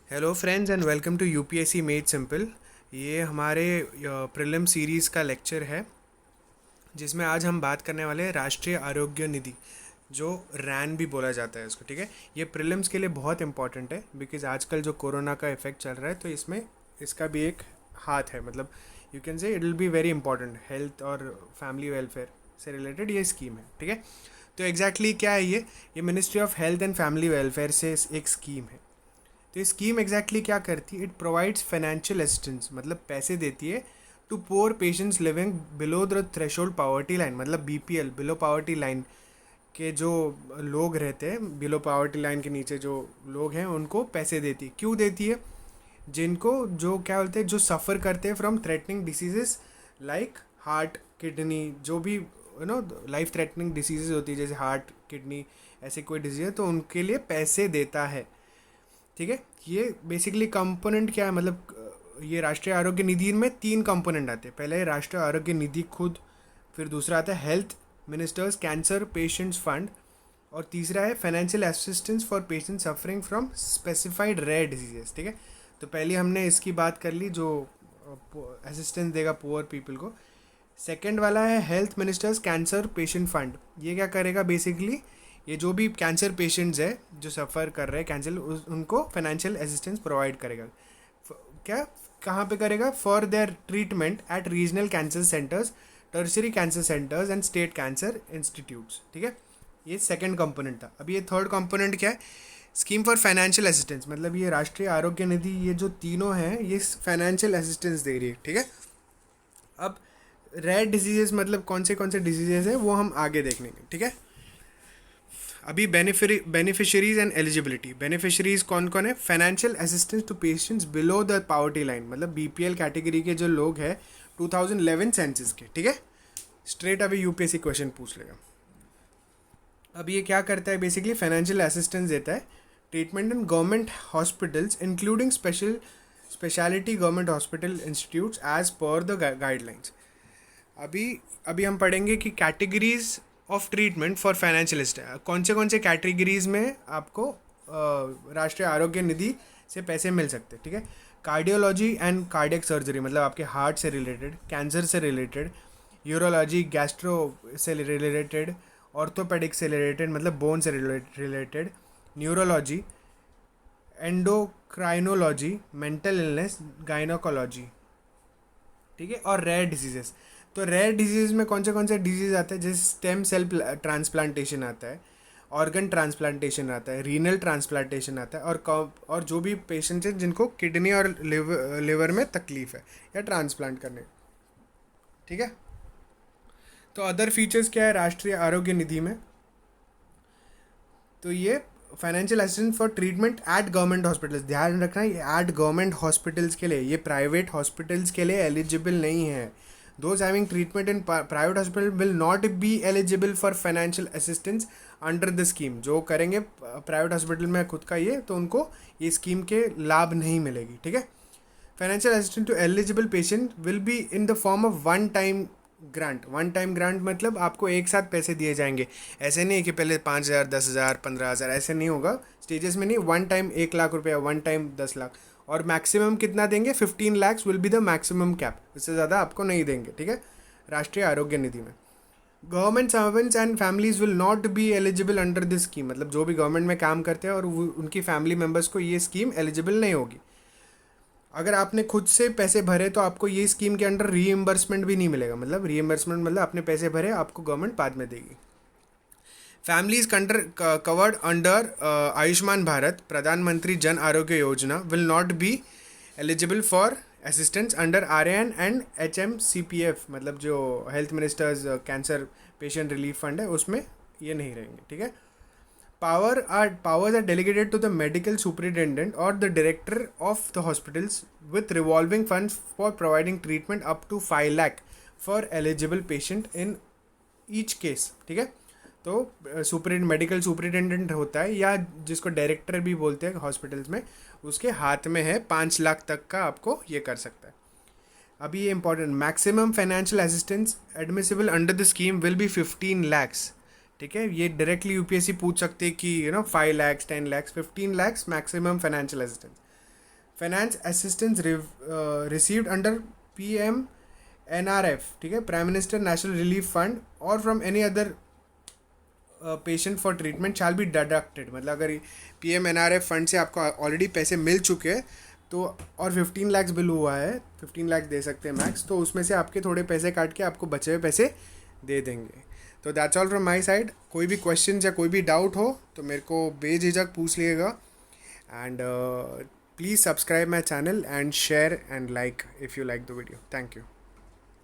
Hello friends and welcome to UPSC made simple. ये हमारे prelim series का lecture है जिसमें आज हम बात करने वाले हैं राष्ट्रीय आरोग्य निधि, जो रैन भी बोला जाता है इसको। ठीक है, ये प्रीलिम्स के लिए बहुत इंपॉर्टेंट है बिकॉज आजकल जो कोरोना का इफेक्ट चल रहा है तो इसमें इसका भी एक हाथ है। मतलब you can say it will be very important, health और फैमिली वेलफेयर से रिलेटेड ये स्कीम है। ठीक है, तो एग्जैक्टली क्या है ये ministry of health and family welfare से एक स्कीम है। तो ये स्कीम एग्जैक्टली क्या करती है? इट प्रोवाइड्स फाइनेंशियल असिस्टेंस, मतलब पैसे देती है to poor patients living below the threshold poverty line, मतलब बीपीएल, बिलो पावर्टी लाइन के जो लोग रहते हैं, बिलो पावर्टी लाइन के नीचे जो लोग हैं उनको पैसे देती है। क्यों देती है? जिनको जो क्या बोलते हैं, जो सफ़र करते हैं from threatening diseases like heart, kidney, जो भी लाइफ थ्रेटनिंग डिसीजेज होती है जैसे हार्ट, किडनी, ऐसे कोई डिजीज है तो उनके लिए पैसे देता है। ठीक है, ये बेसिकली कंपोनेंट क्या है? मतलब ये राष्ट्रीय आरोग्य निधि में 3 कंपोनेंट आते हैं। पहले है राष्ट्रीय आरोग्य निधि खुद, फिर दूसरा आता है health ministers cancer patients fund, और तीसरा है financial assistance for patient suffering from specified rare diseases. ठीक है, तो पहले हमने इसकी बात कर ली जो असिस्टेंस देगा पुअर पीपल को। सेकेंड वाला है health ministers cancer patient fund. ये क्या करेगा? बेसिकली ये जो भी कैंसर पेशेंट्स है जो सफ़र कर रहे हैं कैंसर, उनको फाइनेंशियल असिस्टेंस प्रोवाइड करेगा। क्या, कहाँ पे करेगा? For their treatment at regional cancer centres, tertiary cancer centres and state cancer institutes. ठीक है, ये सेकंड कंपोनेंट था। अब ये थर्ड कंपोनेंट क्या है? स्कीम फॉर फाइनेंशियल असिस्टेंस, मतलब ये राष्ट्रीय आरोग्य निधि, ये जो तीनों हैं ये फाइनेंशियल असिस्टेंस दे रही है। ठीक है, अब रेयर डिजीजेस मतलब कौन से डिजीजेस हैं वो हम आगे देखेंगे। ठीक है, अभी बेनिफिशरीज एंड एलिजिबिलिटी। बेनिफिशरीज कौन कौन है? Financial assistance to patients below the poverty line, मतलब बीपीएल कैटेगरी के जो लोग हैं 2011 सेंसस के। ठीक है, स्ट्रेट अभी यूपीएससी क्वेश्चन पूछ लेगा। अब ये क्या करता है? बेसिकली फाइनेंशियल असिस्टेंस देता है treatment in government hospitals including speciality government hospital institutes as per the guidelines. अभी अभी हम पढ़ेंगे कि categories of treatment for financial assistance, कौन से कैटेगरीज में आपको राष्ट्रीय आरोग्य निधि से पैसे मिल सकते हैं। ठीक है, कार्डियोलॉजी एंड कार्डियक सर्जरी, मतलब आपके हार्ट से रिलेटेड, कैंसर से रिलेटेड, यूरोलॉजी गैस्ट्रो से रिलेटेड, ऑर्थोपेडिक से रिलेटेड मतलब बोन से related, neurology, endocrinology, mental illness, gynaecology. ठीक है, और रेयर डिजीजेस। तो रेयर डिजीज में कौन से डिजीज आते हैं? जैसे स्टेम सेल ट्रांसप्लांटेशन आता है, ऑर्गन ट्रांसप्लांटेशन आता है, रीनल ट्रांसप्लांटेशन आता है, और जो भी पेशेंट्स हैं जिनको किडनी और लिवर में तकलीफ है या ट्रांसप्लांट करने। ठीक है, तो अदर फीचर्स क्या है राष्ट्रीय आरोग्य निधि में? तो ये financial assistance for treatment at government hospitals, ध्यान रखना ये एट गवर्नमेंट हॉस्पिटल्स के लिए, ये प्राइवेट हॉस्पिटल्स के लिए एलिजिबल नहीं है। Those having treatment in private hospital will not be eligible for financial assistance under the scheme. जो करेंगे प्राइवेट हॉस्पिटल में खुद का ये, तो उनको ये स्कीम के लाभ नहीं मिलेगी। ठीक है, financial assistance to eligible patient will be in the form of one time grant. One time grant मतलब आपको एक साथ पैसे दिए जाएंगे। ऐसे नहीं कि पहले 5,000, 10,000, 15,000, ऐसे नहीं होगा, स्टेजेस में नहीं। वन टाइम 1,00,000 रुपया, वन टाइम 10 लाख, और मैक्सिमम कितना देंगे? 15 lakhs will be the maximum cap, इससे ज़्यादा आपको नहीं देंगे। ठीक है, राष्ट्रीय आरोग्य निधि में government servants and families will not be eligible under this scheme, मतलब जो भी गवर्नमेंट में काम करते हैं और उनकी फैमिली मेम्बर्स को ये स्कीम एलिजिबल नहीं होगी। अगर आपने खुद से पैसे भरे तो आपको ये स्कीम के अंडर रीइम्बर्समेंट भी नहीं मिलेगा। मतलब रीइम्बर्समेंट मतलब आपने पैसे भरे, आपको गवर्नमेंट बाद में देगी। Families covered under Ayushman Bharat प्रधानमंत्री Jan Arogya Yojana will not be eligible for assistance under RAN and HMCPF, मतलब जो health ministers cancer patient relief fund है उसमें ये नहीं रहेंगे। ठीक है, powers are delegated to the medical superintendent or the director of the hospitals with revolving funds for providing treatment up to 5 lakh for eligible patient in each case। ठीक है, तो मेडिकल सुपरिटेंडेंट होता है या जिसको डायरेक्टर भी बोलते हैं हॉस्पिटल्स में, उसके हाथ में है 5 लाख तक का आपको ये कर सकता है। अभी ये important, maximum financial assistance admissible under the scheme will be 15 lakhs। ठीक है, ये डायरेक्टली यूपीएससी पूछ सकते हैं कि 5 lakhs, 10 lakhs, 15 lakhs maximum financial assistance. Finance assistance received under PMNRF, ठीक है, prime minister national relief fund, और from any other patient for treatment shall be deducted. मतलब अगर PMNRF फंड से आपको ऑलरेडी पैसे मिल चुके हैं तो, और 15 लाख बिल हुआ है, 15 लाख दे सकते हैं मैक्स, तो उसमें से आपके थोड़े पैसे काट के आपको बचे हुए पैसे दे देंगे। तो that's all from my side. कोई भी क्वेश्चन या कोई भी डाउट हो तो मेरे को बेझिझक पूछ लिएगा। And please subscribe my channel and share and like if you like the video. Thank you.